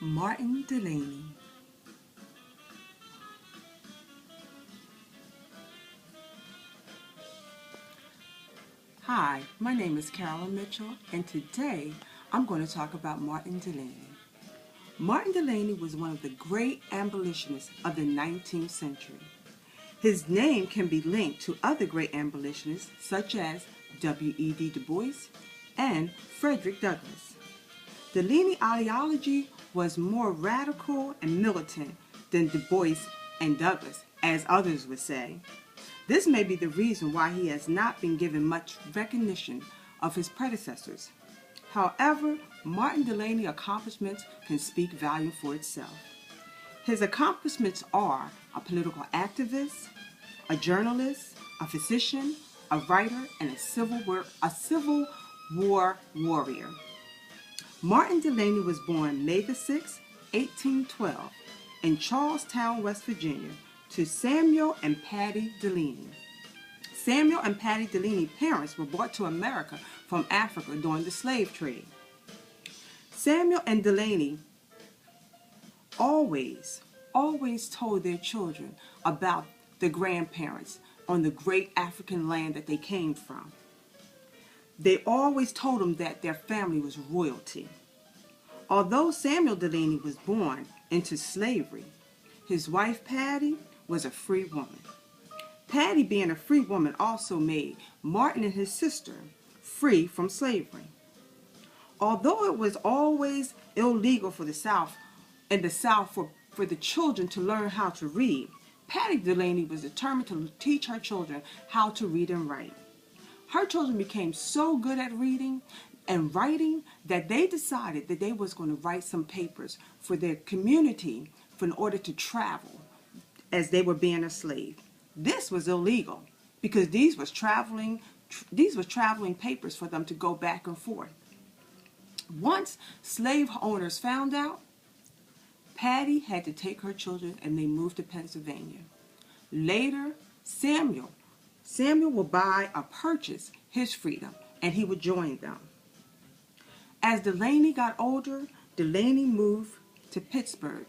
Martin Delany. Hi, my name is Carolyn Mitchell, and today I'm going to talk about Martin Delany. Martin Delany was one of the great abolitionists of the 19th century. His name can be linked to other great abolitionists such as W.E.B. Du Bois and Frederick Douglass. Delany ideology was more radical and militant than Du Bois and Douglass, as others would say. This may be the reason why he has not been given much recognition of his predecessors. However, Martin Delany's accomplishments can speak volume for itself. His accomplishments are a political activist, a journalist, a physician, a writer, and a Civil War warrior. Martin Delany was born May 6, 1812, in Charlestown, West Virginia, to Samuel and Patty Delany. Samuel and Patty Delany's parents were brought to America from Africa during the slave trade. Samuel and Delany always told their children about the grandparents on the great African land that they came from. They always told them that their family was royalty. Although Samuel Delany was born into slavery, his wife Patty was a free woman. Patty, being a free woman, also made Martin and his sister free from slavery. Although it was always illegal for the South for the children to learn how to read, Patty Delany was determined to teach her children how to read and write. Her children became so good at reading and writing that they decided that they was going to write some papers for their community in order to travel as they were being a slave. This was illegal because these was traveling papers for them to go back and forth. Once slave owners found out, Patty had to take her children and they moved to Pennsylvania. Later, Samuel would buy or purchase his freedom, and he would join them. As Delany got older, Delany moved to Pittsburgh.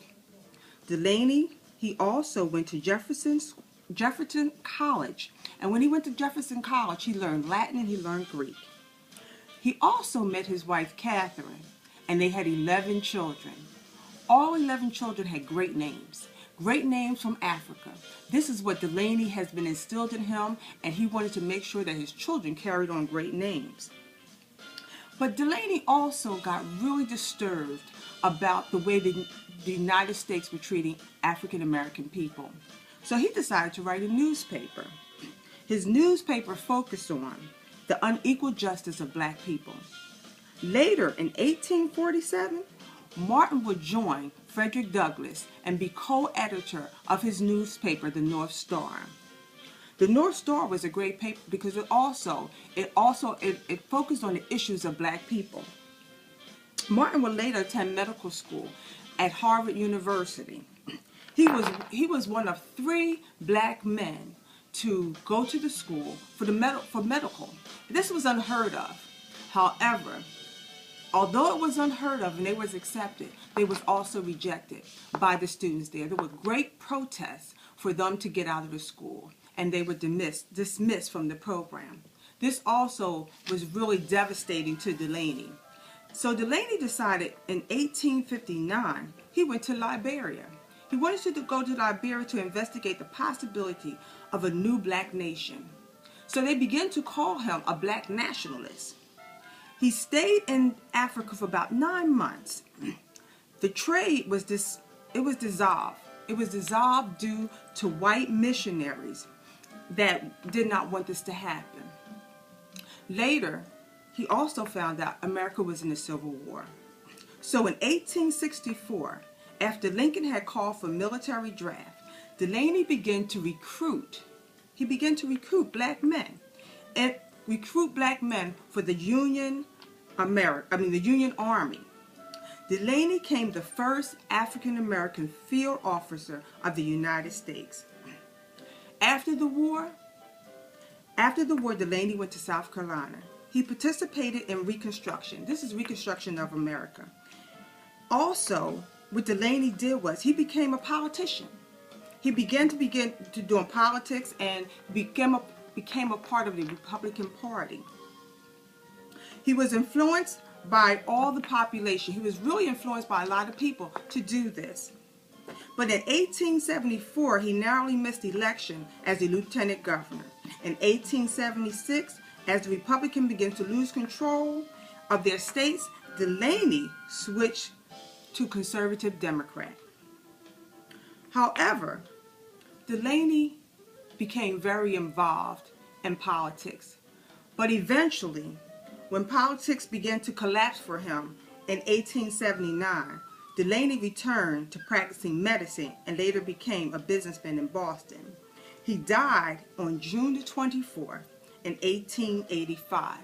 Delany, he also went to Jefferson College, and when he went to Jefferson College, he learned Latin and he learned Greek. He also met his wife Catherine, and they had 11 children. All 11 children had great names from Africa. This is what Delany has been instilled in him, and he wanted to make sure that his children carried on great names. But Delany also got really disturbed about the way the United States were treating African American people. So he decided to write a newspaper. His newspaper focused on the unequal justice of black people. Later, in 1847, Martin would join Frederick Douglass and be co-editor of his newspaper, the North Star. The North Star was a great paper because it focused on the issues of black people. Martin would later attend medical school at Harvard University. He was one of 3 black men to go to the school for medical. This was unheard of. However, although it was unheard of and they was accepted, they was also rejected by the students there. There were great protests for them to get out of the school, and they were dismissed from the program. This also was really devastating to Delany. So Delany decided in 1859, he went to Liberia. He wanted to go to Liberia to investigate the possibility of a new black nation. So they began to call him a black nationalist. He stayed in Africa for about 9 months. The trade was dissolved. It was dissolved due to white missionaries that did not want this to happen. Later, he also found out America was in a civil war. So in 1864, after Lincoln had called for military draft, Delany began to recruit. He began to recruit black men for the Union Army. Delany became the first African American field officer of the United States. After the war, Delany went to South Carolina. He participated in Reconstruction. This is Reconstruction of America. Also, what Delany did was he became a politician. He began to doing politics and became a part of the Republican Party. He was influenced by all the population. He was really influenced by a lot of people to do this. But in 1874, he narrowly missed election as the lieutenant governor. In 1876, as the Republicans began to lose control of their states, Delany switched to conservative Democrat. However, Delany became very involved in politics. But eventually, when politics began to collapse for him in 1879, Delany returned to practicing medicine and later became a businessman in Boston. He died on June the 24th in 1885.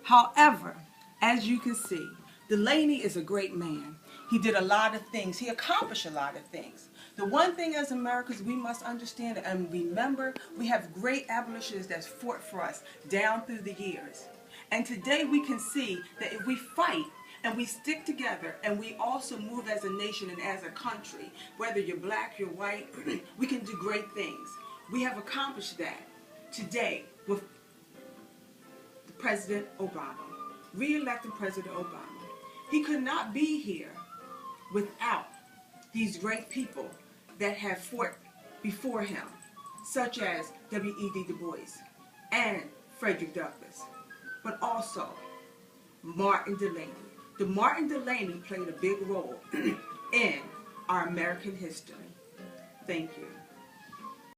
However, as you can see, Delany is a great man. He did a lot of things. He accomplished a lot of things. The one thing as Americans we must understand and remember, we have great abolitionists that fought for us down through the years. And today we can see that if we fight and we stick together and we also move as a nation and as a country, whether you're black, you're white, we can do great things. We have accomplished that today with President Obama, re-elected President Obama. He could not be here without these great people that have fought before him, such as W.E.B. Du Bois and Frederick Douglass, but also Martin Delany. The Martin Delany played a big role in our American history. Thank you.